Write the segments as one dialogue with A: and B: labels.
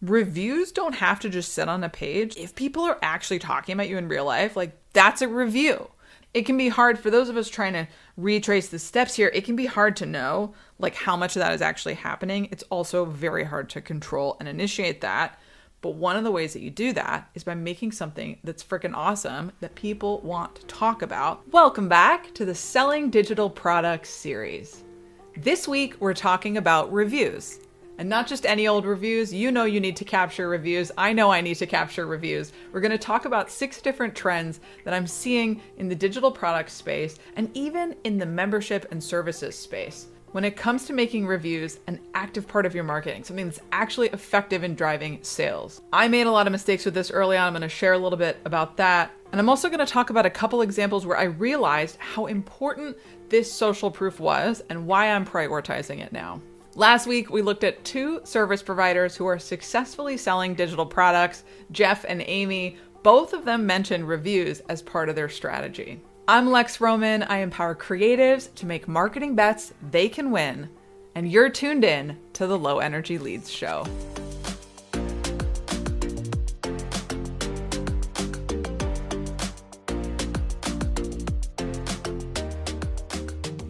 A: Reviews don't have to just sit on a page. If people are actually talking about you in real life, like that's a review. It can be hard for those of us trying to retrace the steps here. It can be hard to know like how much of that is actually happening. It's also very hard to control and initiate that. But one of the ways that you do that is by making something that's freaking awesome that people want to talk about. Welcome back to the Selling Digital Products series. This week, we're talking about reviews. And not just any old reviews. You know you need to capture reviews. I know I need to capture reviews. We're going to talk about 6 different trends that I'm seeing in the digital product space and even in the membership and services space. When it comes to making reviews an active part of your marketing, something that's actually effective in driving sales. I made a lot of mistakes with this early on. I'm going to share a little bit about that. And I'm also going to talk about a couple examples where I realized how important this social proof was and why I'm prioritizing it now. Last week, we looked at 2 service providers who are successfully selling digital products, Jeff and Amy. Both of them mentioned reviews as part of their strategy. I'm Lex Roman. I empower creatives to make marketing bets they can win. And you're tuned in to the Low Energy Leads Show.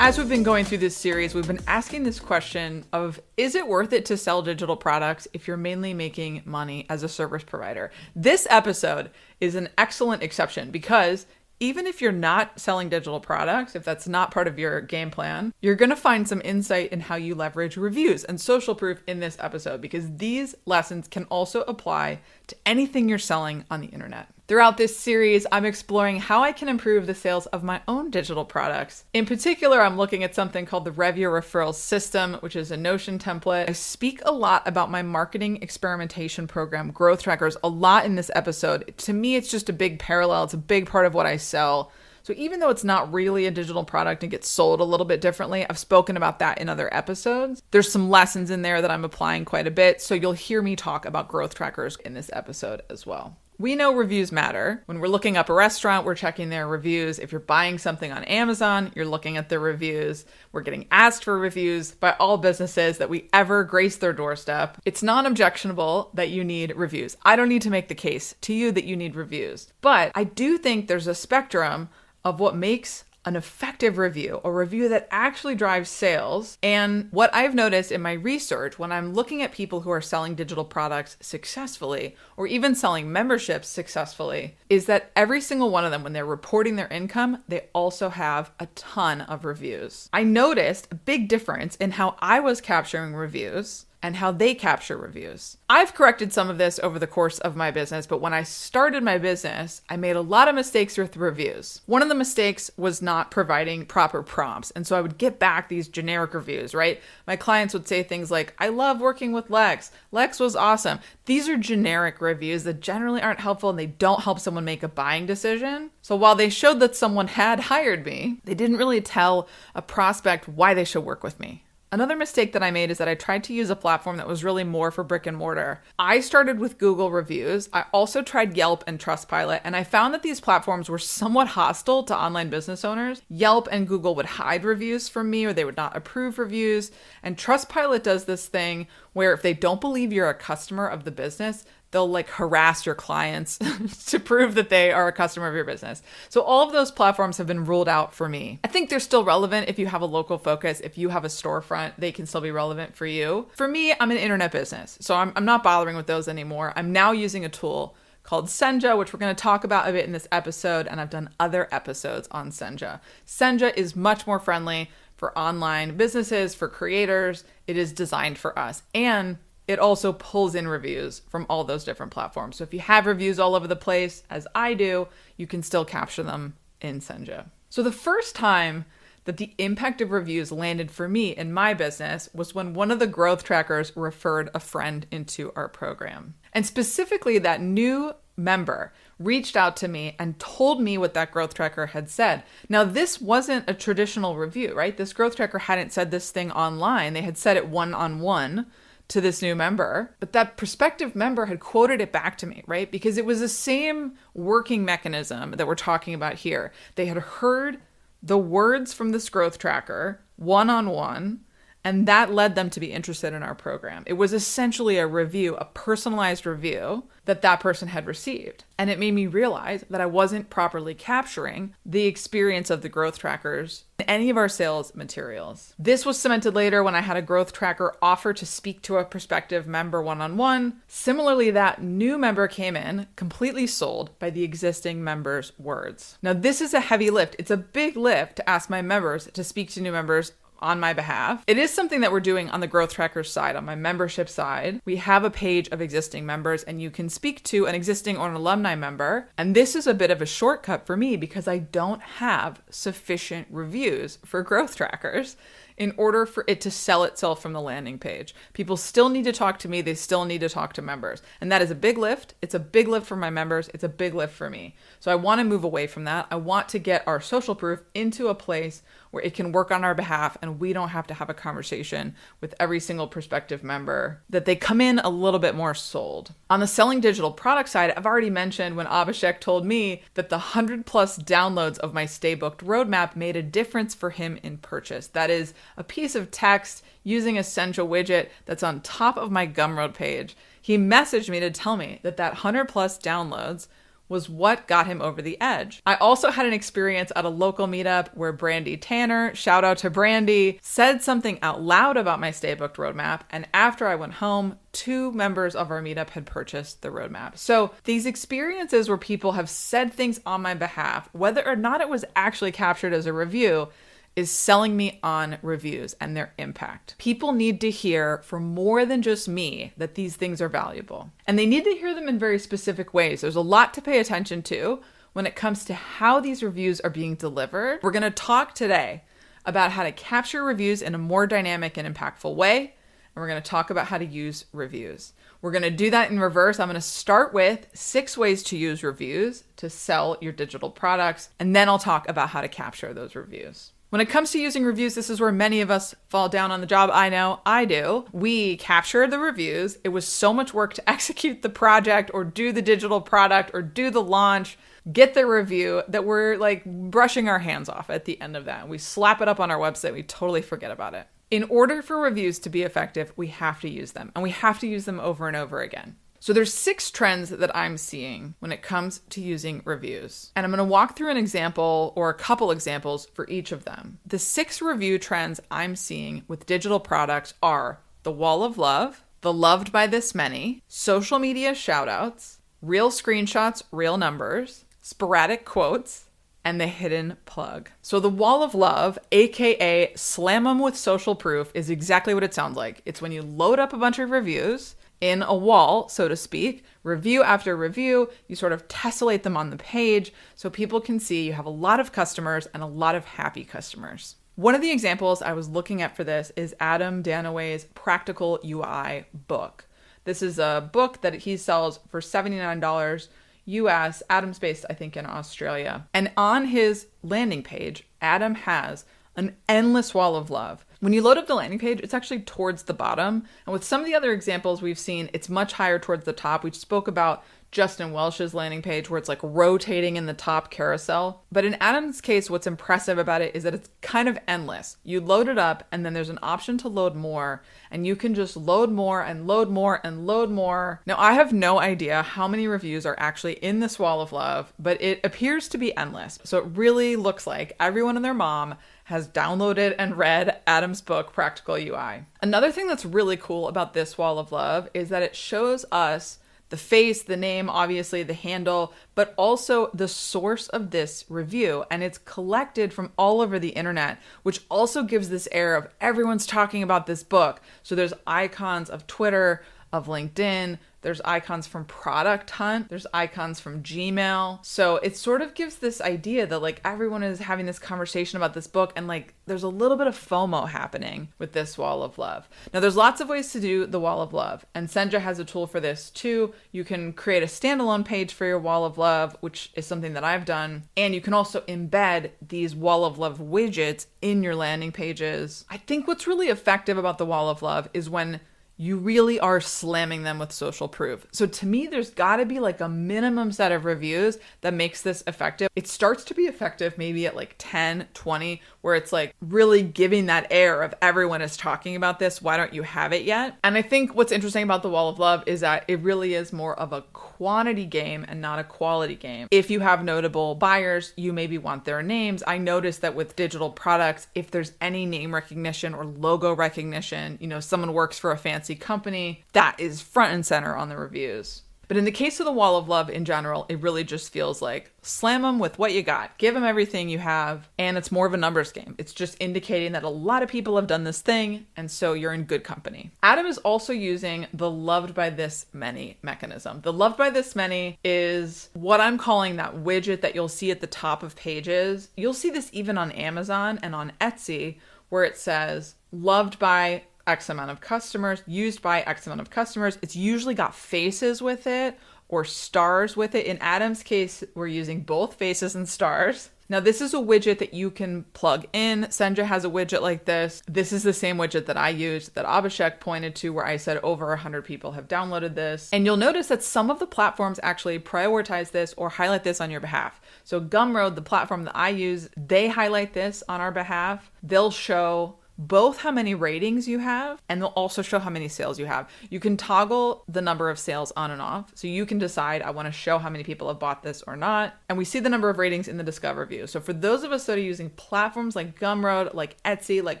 A: As we've been going through this series, we've been asking this question of, is it worth it to sell digital products if you're mainly making money as a service provider? This episode is an excellent exception because even if you're not selling digital products, if that's not part of your game plan, you're going to find some insight in how you leverage reviews and social proof in this episode because these lessons can also apply to anything you're selling on the internet. Throughout this series, I'm exploring how I can improve the sales of my own digital products. In particular, I'm looking at something called the Rev Your Referrals System, which is a Notion template. I speak a lot about my marketing experimentation program, Growth Trackers, a lot in this episode. To me, it's just a big parallel. It's a big part of what I sell. So even though it's not really a digital product and gets sold a little bit differently, I've spoken about that in other episodes. There's some lessons in there that I'm applying quite a bit. So you'll hear me talk about Growth Trackers in this episode as well. We know reviews matter. When we're looking up a restaurant, we're checking their reviews. If you're buying something on Amazon, you're looking at their reviews. We're getting asked for reviews by all businesses that we ever grace their doorstep. It's non-objectionable that you need reviews. I don't need to make the case to you that you need reviews. But I do think there's a spectrum of what makes an effective review, a review that actually drives sales. And what I've noticed in my research when I'm looking at people who are selling digital products successfully, or even selling memberships successfully, is that every single one of them, when they're reporting their income, they also have a ton of reviews. I noticed a big difference in how I was capturing reviews and how they capture reviews. I've corrected some of this over the course of my business, but when I started my business, I made a lot of mistakes with reviews. One of the mistakes was not providing proper prompts. And so I would get back these generic reviews, right? My clients would say things like, I love working with Lex. Lex was awesome. These are generic reviews that generally aren't helpful and they don't help someone make a buying decision. So while they showed that someone had hired me, they didn't really tell a prospect why they should work with me. Another mistake that I made is that I tried to use a platform that was really more for brick and mortar. I started with Google reviews. I also tried Yelp and Trustpilot, and I found that these platforms were somewhat hostile to online business owners. Yelp and Google would hide reviews from me, or they would not approve reviews. And Trustpilot does this thing where if they don't believe you're a customer of the business, they'll like harass your clients to prove that they are a customer of your business. So all of those platforms have been ruled out for me. I think they're still relevant if you have a local focus. If you have a storefront, they can still be relevant for you. For me, I'm an internet business, so I'm not bothering with those anymore. I'm now using a tool called Senja, which we're going to talk about a bit in this episode, and I've done other episodes on Senja. Senja is much more friendly for online businesses, for creators. It is designed for us. And it also pulls in reviews from all those different platforms. So if you have reviews all over the place, as I do, you can still capture them in Senja. So the first time that the impact of reviews landed for me in my business was when one of the growth trackers referred a friend into our program. And specifically, that new member reached out to me and told me what that growth tracker had said. Now, this wasn't a traditional review, right? This growth tracker hadn't said this thing online. They had said it one-on-one to this new member, but that prospective member had quoted it back to me, right? Because it was the same working mechanism that we're talking about here. They had heard the words from this growth tracker one-on-one, And that led them to be interested in our program. It was essentially a review, a personalized review that person had received. And it made me realize that I wasn't properly capturing the experience of the growth trackers in any of our sales materials. This was cemented later when I had a growth tracker offer to speak to a prospective member one-on-one. Similarly, that new member came in completely sold by the existing member's words. Now, this is a heavy lift. It's a big lift to ask my members to speak to new members on my behalf. It is something that we're doing on the growth tracker side. On my membership side, we have a page of existing members and you can speak to an existing or an alumni member. And this is a bit of a shortcut for me because I don't have sufficient reviews for growth trackers in order for it to sell itself from the landing page. People still need to talk to me. They still need to talk to members. And that is a big lift. It's a big lift for my members. It's a big lift for me. So I want to move away from that. I want to get our social proof into a place where it can work on our behalf and we don't have to have a conversation with every single prospective member, that they come in a little bit more sold. On the selling digital product side, I've already mentioned when Abhishek told me that the 100 plus downloads of my Stay Booked roadmap made a difference for him in purchase. That is a piece of text using Essential widget that's on top of my Gumroad page. He messaged me to tell me that 100 plus downloads was what got him over the edge. I also had an experience at a local meetup where Brandy Tanner, shout out to Brandy, said something out loud about my Stay Booked roadmap. And after I went home, 2 members of our meetup had purchased the roadmap. So these experiences where people have said things on my behalf, whether or not it was actually captured as a review, is selling me on reviews and their impact. People need to hear from more than just me that these things are valuable. And they need to hear them in very specific ways. There's a lot to pay attention to when it comes to how these reviews are being delivered. We're going to talk today about how to capture reviews in a more dynamic and impactful way. And we're going to talk about how to use reviews. We're going to do that in reverse. I'm going to start with 6 ways to use reviews to sell your digital products. And then I'll talk about how to capture those reviews. When it comes to using reviews, this is where many of us fall down on the job. I know I do. We capture the reviews. It was so much work to execute the project or do the digital product or do the launch, get the review, that we're like brushing our hands off at the end of that. We slap it up on our website. We totally forget about it. In order for reviews to be effective, we have to use them, and we have to use them over and over again. So there's 6 trends that I'm seeing when it comes to using reviews. And I'm going to walk through an example or a couple examples for each of them. The 6 review trends I'm seeing with digital products are the wall of love, the loved by this many, social media shoutouts, real screenshots, real numbers, sporadic quotes, and the hidden plug. So the wall of love, aka slam them with social proof, is exactly what it sounds like. It's when you load up a bunch of reviews in a wall, so to speak, review after review, you sort of tessellate them on the page so people can see you have a lot of customers and a lot of happy customers. One of the examples I was looking at for this is Adam Danaway's Practical UI book. This is a book that he sells for $79 US. Adam's based, I think, in Australia. And on his landing page, Adam has an endless wall of love. When you load up the landing page, it's actually towards the bottom. And with some of the other examples we've seen, it's much higher towards the top. We spoke about Justin Welsh's landing page where it's like rotating in the top carousel. But in Adam's case, what's impressive about it is that it's kind of endless. You load it up and then there's an option to load more, and you can just load more and load more and load more. Now, I have no idea how many reviews are actually in this wall of love, but it appears to be endless. So it really looks like everyone and their mom has downloaded and read Adam's book, Practical UI. Another thing that's really cool about this wall of love is that it shows us the face, the name, obviously the handle, but also the source of this review. And it's collected from all over the internet, which also gives this air of everyone's talking about this book. So there's icons of Twitter, of LinkedIn, there's icons from Product Hunt, there's icons from Gmail. So it sort of gives this idea that like everyone is having this conversation about this book, and like there's a little bit of FOMO happening with this wall of love. Now there's lots of ways to do the wall of love, and Senja has a tool for this too. You can create a standalone page for your wall of love, which is something that I've done. And you can also embed these wall of love widgets in your landing pages. I think what's really effective about the wall of love is when you really are slamming them with social proof. So to me, there's got to be like a minimum set of reviews that makes this effective. It starts to be effective maybe at like 10, 20, where it's like really giving that air of everyone is talking about this. Why don't you have it yet? And I think what's interesting about the Wall of Love is that it really is more of a quantity game and not a quality game. If you have notable buyers, you maybe want their names. I noticed that with digital products, if there's any name recognition or logo recognition, someone works for a fancy company, that is front and center on the reviews. But in the case of the Wall of Love in general, it really just feels like slam them with what you got. Give them everything you have. And it's more of a numbers game. It's just indicating that a lot of people have done this thing. And so you're in good company. Adam is also using the loved by this many mechanism. The loved by this many is what I'm calling that widget that you'll see at the top of pages. You'll see this even on Amazon and on Etsy, where it says loved by X amount of customers, used by X amount of customers. It's usually got faces with it or stars with it. In Adam's case, we're using both faces and stars. Now, this is a widget that you can plug in. Senja has a widget like this. This is the same widget that I used that Abhishek pointed to, where I said over 100 people have downloaded this. And you'll notice that some of the platforms actually prioritize this or highlight this on your behalf. So Gumroad, the platform that I use, they highlight this on our behalf. They'll show both how many ratings you have, and they'll also show how many sales you have. You can toggle the number of sales on and off. So you can decide, I want to show how many people have bought this or not. And we see the number of ratings in the Discover view. So for those of us that are using platforms like Gumroad, like Etsy, like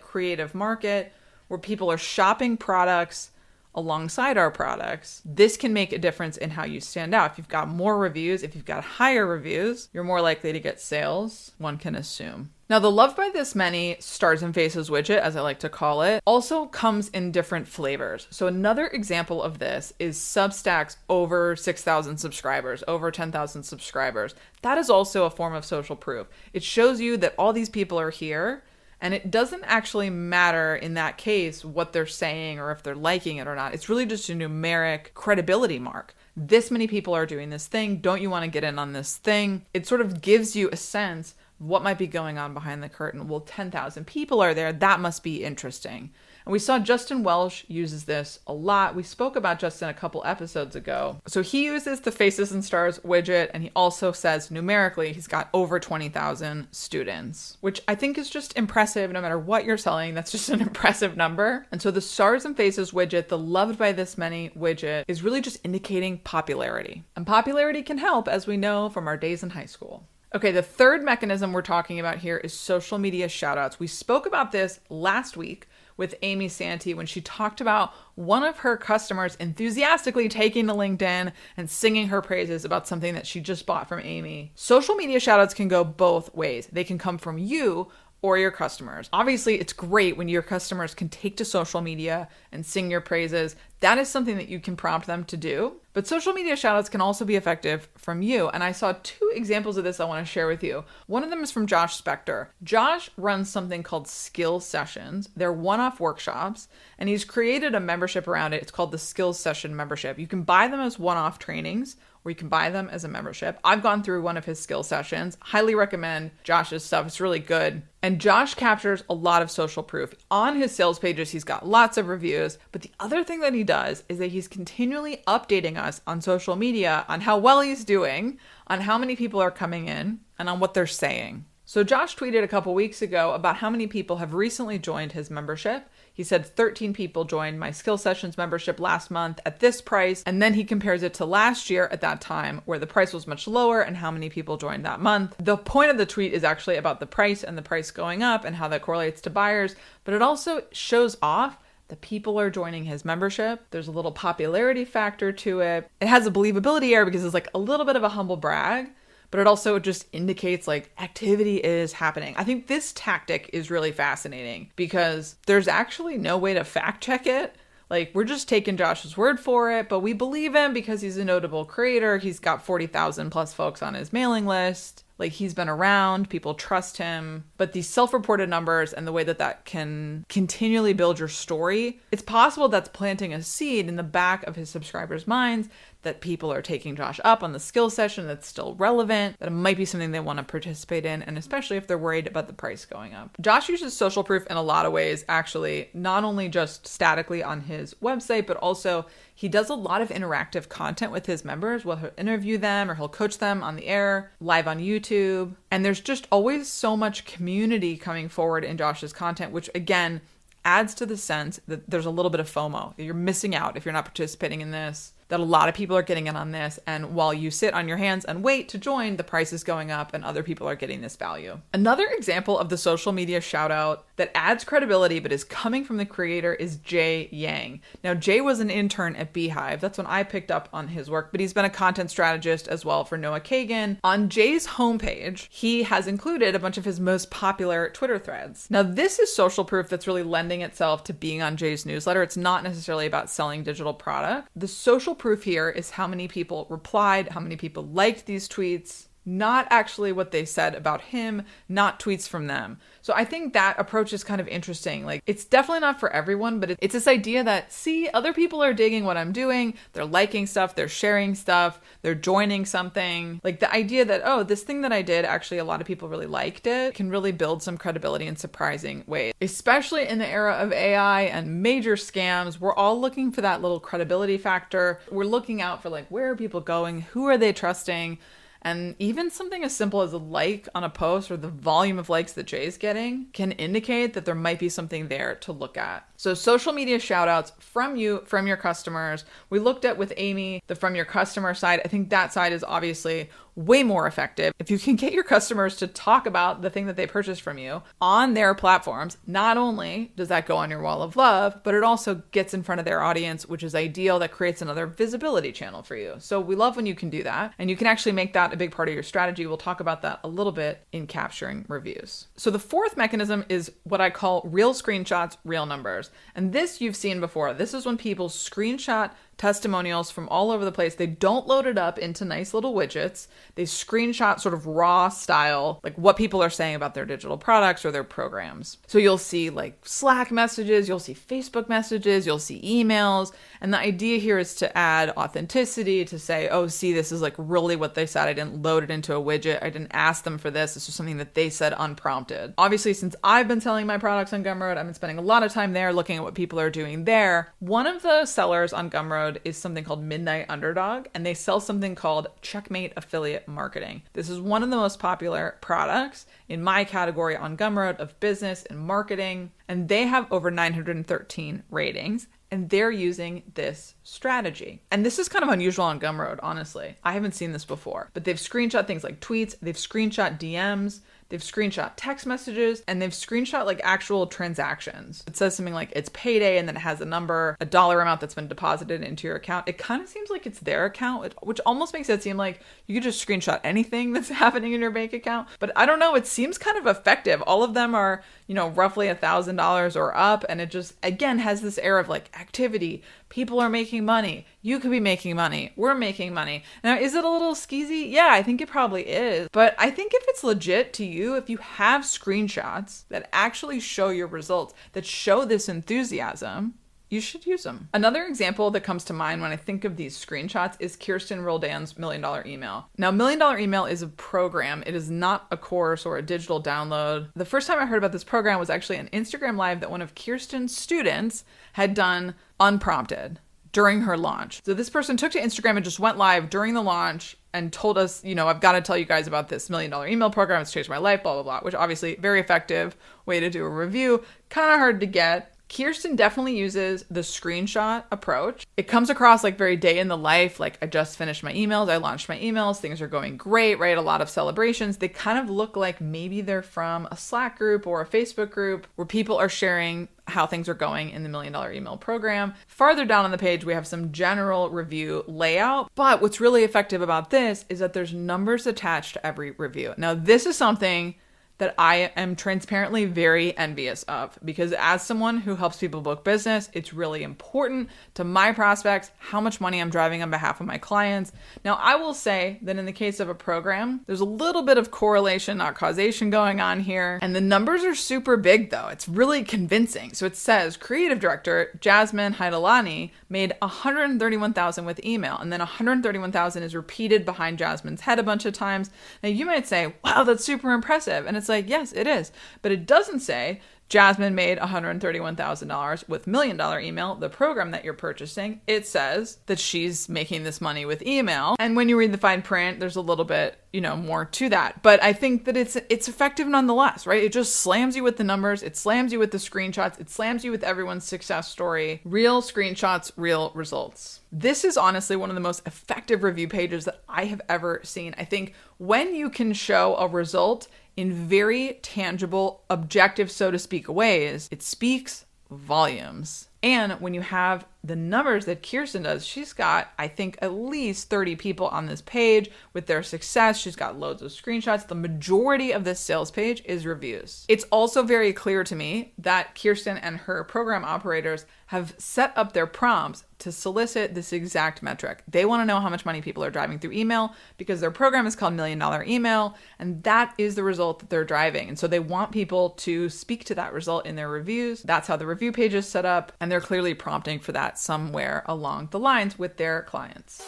A: Creative Market, where people are shopping products alongside our products, this can make a difference in how you stand out. If you've got more reviews, if you've got higher reviews, you're more likely to get sales, one can assume. Now, the Loved by This Many Stars and Faces widget, as I like to call it, also comes in different flavors. So another example of this is Substack's over 6,000 subscribers, over 10,000 subscribers. That is also a form of social proof. It shows you that all these people are here, and it doesn't actually matter in that case what they're saying or if they're liking it or not. It's really just a numeric credibility mark. This many people are doing this thing. Don't you want to get in on this thing? It sort of gives you a sense what might be going on behind the curtain. Well, 10,000 people are there. That must be interesting. And we saw Justin Welsh uses this a lot. We spoke about Justin a couple episodes ago. So he uses the Faces and Stars widget, and he also says numerically he's got over 20,000 students, which I think is just impressive. No matter what you're selling, that's just an impressive number. And so the Stars and Faces widget, the Loved by This Many widget, is really just indicating popularity. And popularity can help, as we know from our days in high school. Okay, the third mechanism we're talking about here is social media shoutouts. We spoke about this last week with Amy Santee when she talked about one of her customers enthusiastically taking to LinkedIn and singing her praises about something that she just bought from Amy. Social media shoutouts can go both ways. They can come from you or your customers. Obviously, it's great when your customers can take to social media and sing your praises. That is something that you can prompt them to do. But social media shoutouts can also be effective from you. And I saw two examples of this I want to share with you. One of them is from Josh Spector. Josh runs something called Skills Sessions. They're one-off workshops, and he's created a membership around it. It's called the Skills Session membership. You can buy them as one-off trainings, or you can buy them as a membership. I've gone through one of his skill sessions. Highly recommend Josh's stuff. It's really good. And Josh captures a lot of social proof. On his sales pages, he's got lots of reviews. But the other thing that he does is that he's continually updating us on social media on how well he's doing, on how many people are coming in, and on what they're saying. So Josh tweeted a couple weeks ago about how many people have recently joined his membership. He said 13 people joined my Skill Sessions membership last month at this price. And then he compares it to last year at that time where the price was much lower and how many people joined that month. The point of the tweet is actually about the price and the price going up and how that correlates to buyers. But it also shows off that people are joining his membership. There's a little popularity factor to it. It has a believability air because it's like a little bit of a humble brag. But it also just indicates like activity is happening. I think this tactic is really fascinating because there's actually no way to fact check it. Like, we're just taking Josh's word for it, but we believe him because he's a notable creator. He's got 40,000 plus folks on his mailing list. Like, he's been around, people trust him, but these self-reported numbers and the way that that can continually build your story, it's possible that's planting a seed in the back of his subscribers' minds that people are taking Josh up on the skill session that's still relevant, that it might be something they want to participate in, and especially if they're worried about the price going up. Josh uses social proof in a lot of ways, actually, not only just statically on his website, but also he does a lot of interactive content with his members. Well, he'll interview them or he'll coach them on the air, live on YouTube. And there's just always so much community coming forward in Josh's content, which again, adds to the sense that there's a little bit of FOMO. You're missing out if you're not participating in this, that a lot of people are getting in on this. And while you sit on your hands and wait to join, the price is going up and other people are getting this value. Another example of the social media shout out that adds credibility but is coming from the creator is Jay Yang. Now, Jay was an intern at Beehive. That's when I picked up on his work, but he's been a content strategist as well for Noah Kagan. On Jay's homepage, he has included a bunch of his most popular Twitter threads. Now, this is social proof that's really lending itself to being on Jay's newsletter. It's not necessarily about selling digital product. The social proof here is how many people replied, how many people liked these tweets, not actually what they said about him, not tweets from them. So I think that approach is kind of interesting. Like, it's definitely not for everyone, but it's this idea that, see, other people are digging what I'm doing. They're liking stuff. They're sharing stuff. They're joining something. Like, the idea that, oh, this thing that I did, actually a lot of people really liked it, can really build some credibility in surprising ways. Especially in the era of AI and major scams, we're all looking for that little credibility factor. We're looking out for, like, where are people going? Who are they trusting? And even something as simple as a like on a post or the volume of likes that Jay's getting can indicate that there might be something there to look at. So social media shout outs from you, from your customers. We looked at with Amy, the from your customer side. I think that side is obviously way more effective. If you can get your customers to talk about the thing that they purchased from you on their platforms, not only does that go on your wall of love, but it also gets in front of their audience, which is ideal. That creates another visibility channel for you. So we love when you can do that. And you can actually make that a big part of your strategy. We'll talk about that a little bit in capturing reviews. So the fourth mechanism is what I call real screenshots, real numbers. And this you've seen before. This is when people screenshot testimonials from all over the place. They don't load it up into nice little widgets. They screenshot sort of raw style, like what people are saying about their digital products or their programs. So you'll see like Slack messages, you'll see Facebook messages, you'll see emails. And the idea here is to add authenticity, to say, oh, see, this is like really what they said. I didn't load it into a widget. I didn't ask them for this. This was something that they said unprompted. Obviously, since I've been selling my products on Gumroad, I've been spending a lot of time there looking at what people are doing there. One of the sellers on Gumroad is something called Midnight Underdog, and they sell something called Checkmate Affiliate Marketing. This is one of the most popular products in my category on Gumroad of business and marketing, and they have over 913 ratings. And they're using this strategy. And this is kind of unusual on Gumroad, honestly. I haven't seen this before. But they've screenshot things like tweets, they've screenshot DMs, they've screenshot text messages, and they've screenshot like actual transactions. It says something like it's payday and then it has a number, a dollar amount that's been deposited into your account. It kind of seems like it's their account, which almost makes it seem like you could just screenshot anything that's happening in your bank account. But I don't know, it seems kind of effective. All of them are, roughly $1,000 or up. And it just, again, has this air of like activity. People are making money. You could be making money. We're making money. Now, is it a little skeezy? Yeah, I think it probably is. But I think if it's legit to you, if you have screenshots that actually show your results, that show this enthusiasm, you should use them. Another example that comes to mind when I think of these screenshots is Kirsten Roldan's $1 Million Email. Now, $1 Million Email is a program. It is not a course or a digital download. The first time I heard about this program was actually an Instagram Live that one of Kirsten's students had done unprompted during her launch. So this person took to Instagram and just went live during the launch and told us, I've got to tell you guys about this $1 Million Email program. It's changed my life, blah, blah, blah, which obviously very effective way to do a review. Kind of hard to get. Kirsten definitely uses the screenshot approach. It comes across like very day in the life, like I just finished my emails, I launched my emails, things are going great, right? A lot of celebrations. They kind of look like maybe they're from a Slack group or a Facebook group where people are sharing how things are going in the $1 Million Email program. Farther down on the page, we have some general review layout. But what's really effective about this is that there's numbers attached to every review. Now, this is something that I am transparently very envious of, because as someone who helps people book business, it's really important to my prospects how much money I'm driving on behalf of my clients. Now, I will say that in the case of a program, there's a little bit of correlation, not causation going on here. And the numbers are super big though. It's really convincing. So it says creative director Jasmine Haidalani made $131,000 with email, and then $131,000 is repeated behind Jasmine's head a bunch of times. Now you might say, wow, that's super impressive. And it's like, yes, it is. But it doesn't say Jasmine made $131,000 with $1 Million Email, the program that you're purchasing. It says that she's making this money with email. And when you read the fine print, there's a little bit, more to that. But I think that it's effective nonetheless, right? It just slams you with the numbers. It slams you with the screenshots. It slams you with everyone's success story. Real screenshots, real results. This is honestly one of the most effective review pages that I have ever seen. I think when you can show a result in very tangible, objective, so to speak, ways, it speaks volumes. And when you have the numbers that Kirsten does, she's got, I think, at least 30 people on this page with their success. She's got loads of screenshots. The majority of this sales page is reviews. It's also very clear to me that Kirsten and her program operators have set up their prompts to solicit this exact metric. They want to know how much money people are driving through email because their program is called $1 Million Email, and that is the result that they're driving. And so they want people to speak to that result in their reviews. That's how the review page is set up, and they're clearly prompting for that somewhere along the lines with their clients.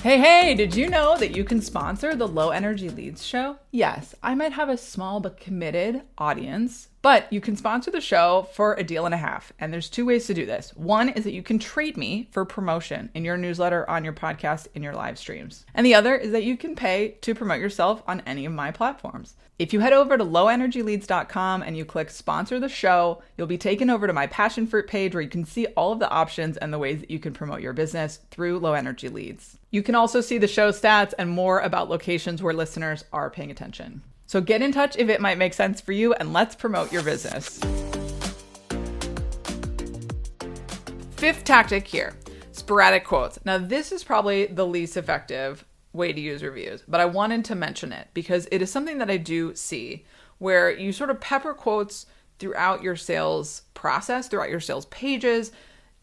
A: Hey, did you know that you can sponsor the Low Energy Leads show? Yes, I might have a small but committed audience, but you can sponsor the show for a deal and a half. And there's two ways to do this. One is that you can trade me for promotion in your newsletter, on your podcast, in your live streams. And the other is that you can pay to promote yourself on any of my platforms. If you head over to lowenergyleads.com and you click sponsor the show, you'll be taken over to my passion fruit page where you can see all of the options and the ways that you can promote your business through Low Energy Leads. You can also see the show stats and more about locations where listeners are paying attention. So get in touch if it might make sense for you, and let's promote your business. Fifth tactic here, sporadic quotes. Now this is probably the least effective way to use reviews, but I wanted to mention it because it is something that I do see where you sort of pepper quotes throughout your sales process, throughout your sales pages,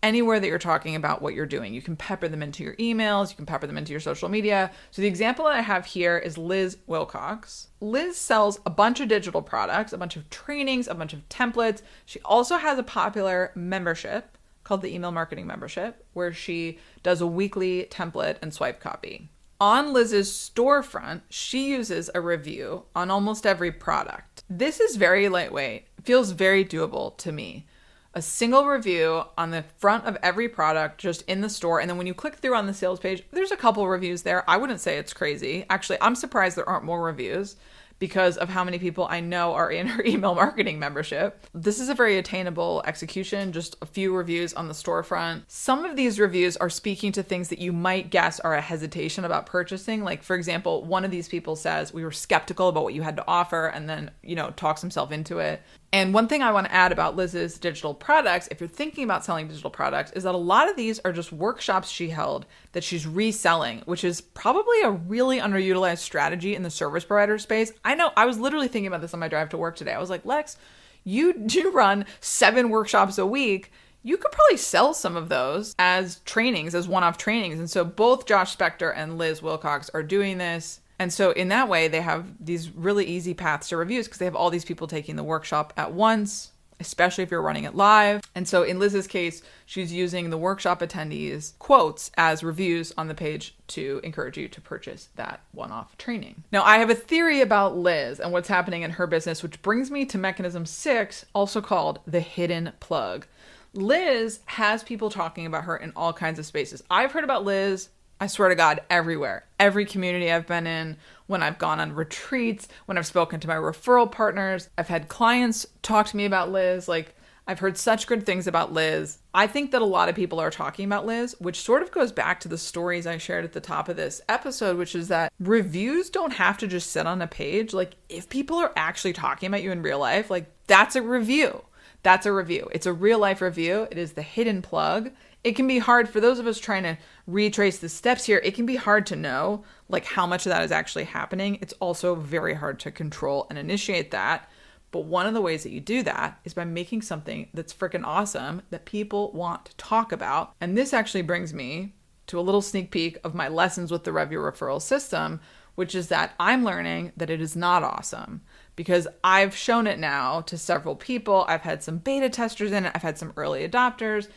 A: anywhere that you're talking about what you're doing. You can pepper them into your emails, you can pepper them into your social media. So the example that I have here is Liz Wilcox. Liz sells a bunch of digital products, a bunch of trainings, a bunch of templates. She also has a popular membership called the Email Marketing Membership, where she does a weekly template and swipe copy. On Liz's storefront, she uses a review on almost every product. This is very lightweight, feels very doable to me. A single review on the front of every product just in the store. And then when you click through on the sales page, there's a couple reviews there. I wouldn't say it's crazy. Actually, I'm surprised there aren't more reviews because of how many people I know are in her email marketing membership. This is a very attainable execution, just a few reviews on the storefront. Some of these reviews are speaking to things that you might guess are a hesitation about purchasing. Like, for example, one of these people says, we were skeptical about what you had to offer, and then, talks himself into it. And one thing I want to add about Liz's digital products, if you're thinking about selling digital products, is that a lot of these are just workshops she held that she's reselling, which is probably a really underutilized strategy in the service provider space. I know, I was literally thinking about this on my drive to work today. I was like, Lex, you do run 7 workshops a week. You could probably sell some of those as trainings, as one-off trainings. And so both Josh Spector and Liz Wilcox are doing this. And so in that way, they have these really easy paths to reviews because they have all these people taking the workshop at once, especially if you're running it live. And so in Liz's case, she's using the workshop attendees' quotes as reviews on the page to encourage you to purchase that one-off training. Now, I have a theory about Liz and what's happening in her business, which brings me to mechanism 6, also called the hidden plug. Liz has people talking about her in all kinds of spaces. I've heard about Liz, I swear to God, everywhere. Every community I've been in, when I've gone on retreats, when I've spoken to my referral partners, I've had clients talk to me about Liz. Like, I've heard such good things about Liz. I think that a lot of people are talking about Liz, which sort of goes back to the stories I shared at the top of this episode, which is that reviews don't have to just sit on a page. Like, if people are actually talking about you in real life, like, that's a review. That's a review. It's a real life review. It is the hidden plug. It can be hard for those of us trying to retrace the steps here. It can be hard to know like how much of that is actually happening. It's also very hard to control and initiate that. But one of the ways that you do that is by making something that's freaking awesome that people want to talk about. And this actually brings me to a little sneak peek of my lessons with the review referral system, which is that I'm learning that it is not awesome because I've shown it now to several people. I've had some beta testers in it. I've had some early adopters.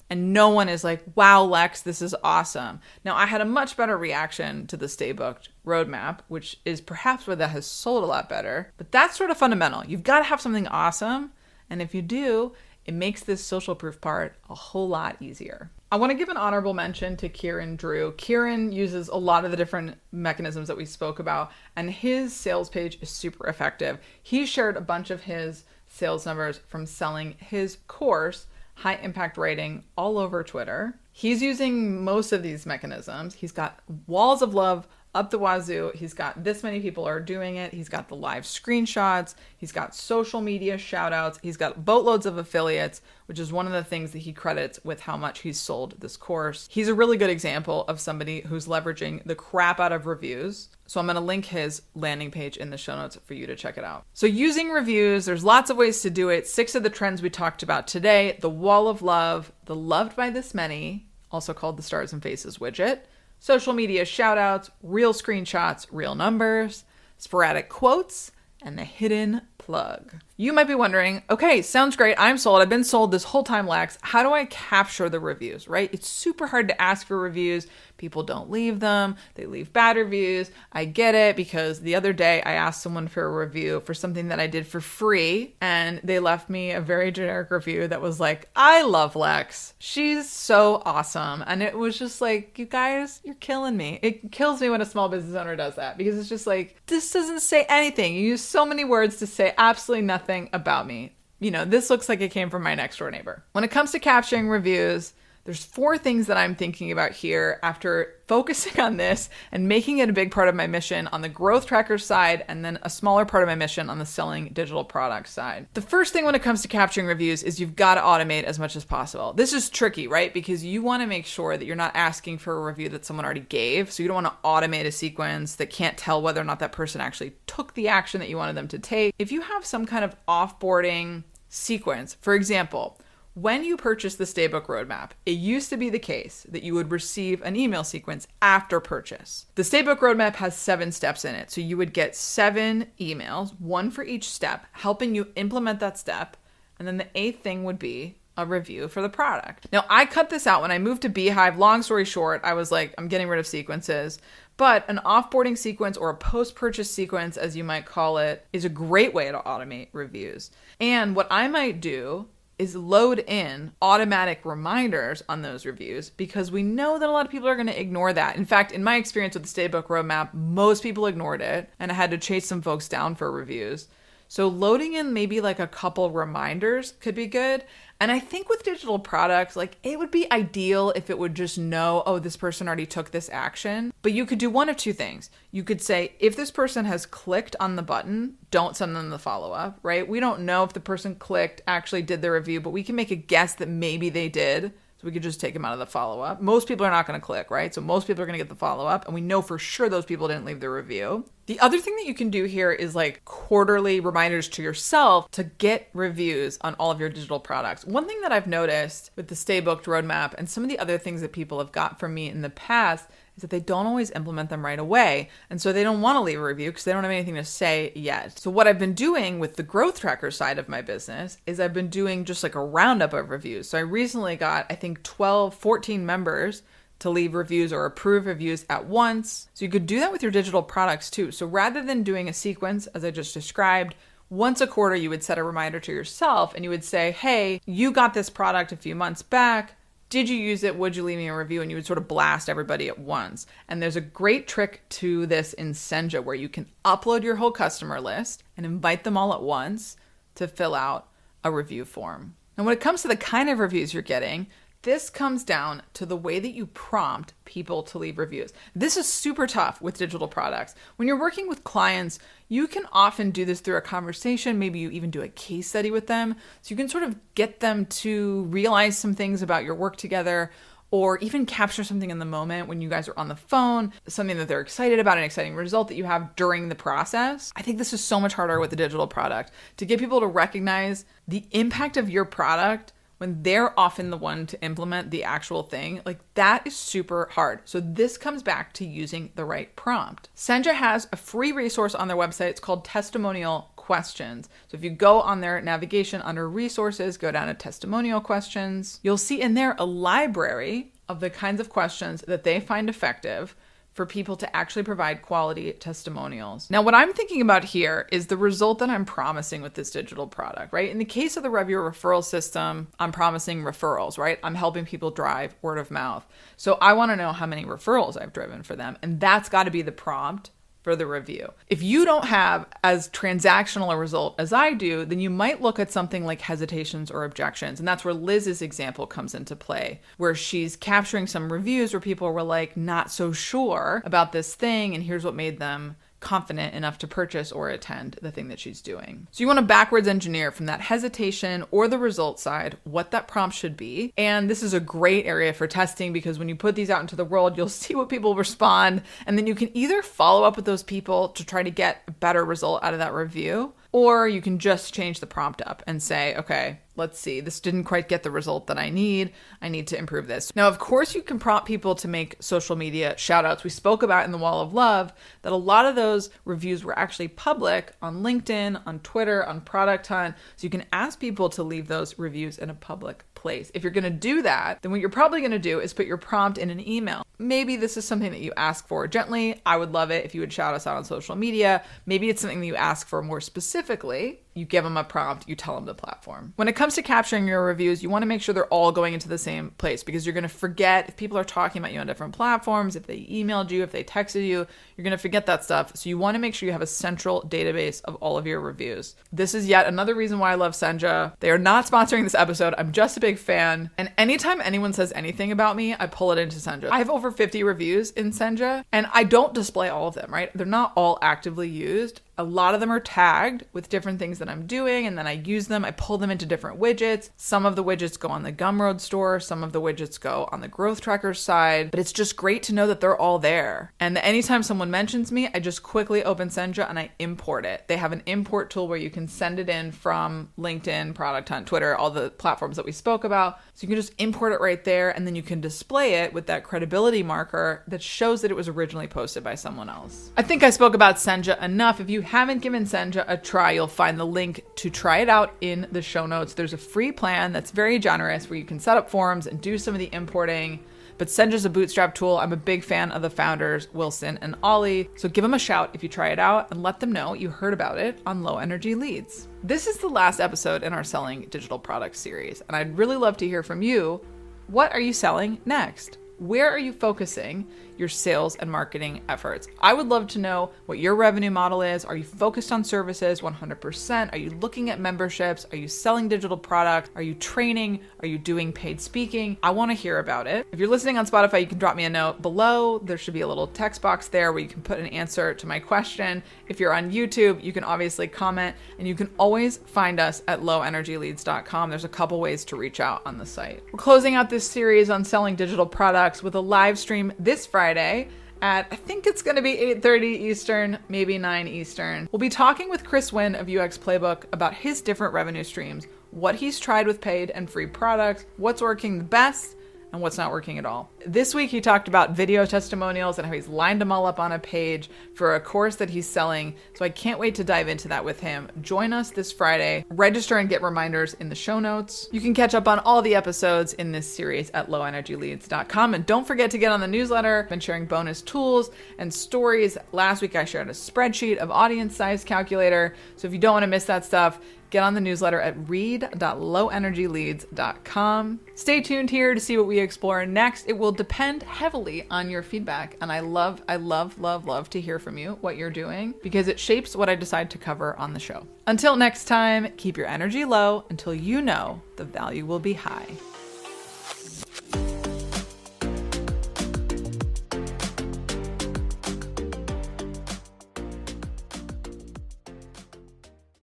A: And no one is like, wow, Lex, this is awesome. Now, I had a much better reaction to the Stay Booked roadmap, which is perhaps where that has sold a lot better. But that's sort of fundamental. You've got to have something awesome. And if you do, it makes this social proof part a whole lot easier. I want to give an honorable mention to Kieran Drew. Kieran uses a lot of the different mechanisms that we spoke about, and his sales page is super effective. He shared a bunch of his sales numbers from selling his course, High Impact Writing, all over Twitter. He's using most of these mechanisms. He's got walls of love up the wazoo. He's got this many people are doing it. He's got the live screenshots. He's got social media shout outs. He's got boatloads of affiliates, which is one of the things that he credits with how much he's sold this course. He's a really good example of somebody who's leveraging the crap out of reviews. So I'm going to link his landing page in the show notes for you to check it out. So using reviews, there's lots of ways to do it. 6 of the trends we talked about today: the wall of love, the loved by this many, also called the stars and faces widget, social media shout outs, real screenshots, real numbers, sporadic quotes, and the hidden plug. You might be wondering, okay, sounds great. I'm sold. I've been sold this whole time, Lex. How do I capture the reviews, right? It's super hard to ask for reviews. People don't leave them. They leave bad reviews. I get it, because the other day I asked someone for a review for something that I did for free, and they left me a very generic review that was like, I love Lex. She's so awesome. And it was just like, you guys, you're killing me. It kills me when a small business owner does that, because it's just like, this doesn't say anything. You use so many words to say absolutely nothing about me. You know, this looks like it came from my next door neighbor. When it comes to capturing reviews, there's 4 things that I'm thinking about here after focusing on this and making it a big part of my mission on the growth tracker side, and then a smaller part of my mission on the selling digital product side. The first thing when it comes to capturing reviews is you've got to automate as much as possible. This is tricky, right? Because you want to make sure that you're not asking for a review that someone already gave. So you don't want to automate a sequence that can't tell whether or not that person actually took the action that you wanted them to take. If you have some kind of offboarding sequence, for example, when you purchase the Stay Booked roadmap, it used to be the case that you would receive an email sequence after purchase. The Stay Booked roadmap has 7 steps in it. So you would get 7 emails, 1 for each step, helping you implement that step. And then the 8th thing would be a review for the product. Now, I cut this out when I moved to Beehive. Long story short, I was like, I'm getting rid of sequences. But an offboarding sequence, or a post-purchase sequence, as you might call it, is a great way to automate reviews. And what I might do is load in automatic reminders on those reviews, because we know that a lot of people are going to ignore that. In fact, in my experience with the Stay Booked roadmap, most people ignored it, and I had to chase some folks down for reviews. So loading in maybe like a couple reminders could be good. And I think with digital products, like, it would be ideal if it would just know, oh, this person already took this action. But you could do one of 2 things. You could say, if this person has clicked on the button, don't send them the follow-up, right? We don't know if the person clicked, actually did the review, but we can make a guess that maybe they did. So we could just take them out of the follow-up. Most people are not going to click, right? So most people are going to get the follow-up, and we know for sure those people didn't leave the review. The other thing that you can do here is like quarterly reminders to yourself to get reviews on all of your digital products. One thing that I've noticed with the Stay Booked roadmap and some of the other things that people have got from me in the past is that they don't always implement them right away. And so they don't want to leave a review because they don't have anything to say yet. So what I've been doing with the growth tracker side of my business is I've been doing just like a roundup of reviews. So I recently got, I think, 14 members to leave reviews or approve reviews at once. So you could do that with your digital products too. So rather than doing a sequence, as I just described, once a quarter, you would set a reminder to yourself and you would say, hey, you got this product a few months back. Did you use it? Would you leave me a review? And you would sort of blast everybody at once. And there's a great trick to this in Senja where you can upload your whole customer list and invite them all at once to fill out a review form. And when it comes to the kind of reviews you're getting, This comes down to the way that you prompt people to leave reviews. This is super tough with digital products. When you're working with clients, you can often do this through a conversation. Maybe you even do a case study with them. So you can sort of get them to realize some things about your work together, or even capture something in the moment when you guys are on the phone, something that they're excited about, an exciting result that you have during the process. I think this is so much harder with a digital product, to get people to recognize the impact of your product when they're often the one to implement the actual thing. Like, that is super hard. So this comes back to using the right prompt. Senja has a free resource on their website. It's called Testimonial Questions. So if you go on their navigation under resources, go down to testimonial questions, you'll see in there a library of the kinds of questions that they find effective for people to actually provide quality testimonials. Now, what I'm thinking about here is the result that I'm promising with this digital product, right? In the case of the Reviewer referral system, I'm promising referrals, right? I'm helping people drive word of mouth. So I want to know how many referrals I've driven for them. And that's got to be the prompt for the review. If you don't have as transactional a result as I do, then you might look at something like hesitations or objections. And that's where Liz's example comes into play, where she's capturing some reviews where people were like not so sure about this thing, and here's what made them confident enough to purchase or attend the thing that she's doing. So you want to backwards engineer from that hesitation or the result side what that prompt should be. And this is a great area for testing, because when you put these out into the world, you'll see what people respond. And then you can either follow up with those people to try to get a better result out of that review, or you can just change the prompt up and say, okay, let's see, this didn't quite get the result that I need to improve this. Now, of course, you can prompt people to make social media shout outs. We spoke about in the Wall of Love that a lot of those reviews were actually public on LinkedIn, on Twitter, on Product Hunt. So you can ask people to leave those reviews in a public place. If you're going to do that, then what you're probably going to do is put your prompt in an email. Maybe this is something that you ask for gently. I would love it if you would shout us out on social media. Maybe it's something that you ask for more specifically. You give them a prompt, you tell them the platform. When it comes to capturing your reviews, you want to make sure they're all going into the same place, because you're going to forget if people are talking about you on different platforms, if they emailed you, if they texted you, you're going to forget that stuff. So you want to make sure you have a central database of all of your reviews. This is yet another reason why I love Senja. They are not sponsoring this episode. I'm just a big fan. And anytime anyone says anything about me, I pull it into Senja. I have over 50 reviews in Senja, and I don't display all of them, right? They're not all actively used. A lot of them are tagged with different things that I'm doing, and then I use them. I pull them into different widgets. Some of the widgets go on the Gumroad store. Some of the widgets go on the Growth Tracker side. But it's just great to know that they're all there. And anytime someone mentions me, I just quickly open Senja and I import it. They have an import tool where you can send it in from LinkedIn, Product Hunt, Twitter, all the platforms that we spoke about. So you can just import it right there, and then you can display it with that credibility marker that shows that it was originally posted by someone else. I think I spoke about Senja enough. If you haven't given Senja a try, you'll find the link to try it out in the show notes. There's a free plan that's very generous where you can set up forums and do some of the importing. But Senja's a bootstrap tool. I'm a big fan of the founders, Wilson and Ollie. So give them a shout if you try it out, and let them know you heard about it on Low Energy Leads. This is the last episode in our Selling Digital Products series, and I'd really love to hear from you. What are you selling next? Where are you focusing your sales and marketing efforts? I would love to know what your revenue model is. Are you focused on services 100%? Are you looking at memberships? Are you selling digital products? Are you training? Are you doing paid speaking? I want to hear about it. If you're listening on Spotify, you can drop me a note below. There should be a little text box there where you can put an answer to my question. If you're on YouTube, you can obviously comment, and you can always find us at lowenergyleads.com. There's a couple ways to reach out on the site. We're closing out this series on selling digital products with a live stream this Friday at, I think it's going to be 8:30 Eastern, maybe 9 Eastern. We'll be talking with Chris Wynn of UX Playbook about his different revenue streams, what he's tried with paid and free products, what's working the best, and what's not working at all. This week, he talked about video testimonials and how he's lined them all up on a page for a course that he's selling. So I can't wait to dive into that with him. Join us this Friday. Register and get reminders in the show notes. You can catch up on all the episodes in this series at lowenergyleads.com. And don't forget to get on the newsletter. I've been sharing bonus tools and stories. Last week, I shared a spreadsheet of audience size calculator. So if you don't want to miss that stuff, get on the newsletter at read.lowenergyleads.com. Stay tuned here to see what we explore next. It will depend heavily on your feedback. And I love to hear from you, what you're doing, because it shapes what I decide to cover on the show. Until next time, keep your energy low until you know the value will be high.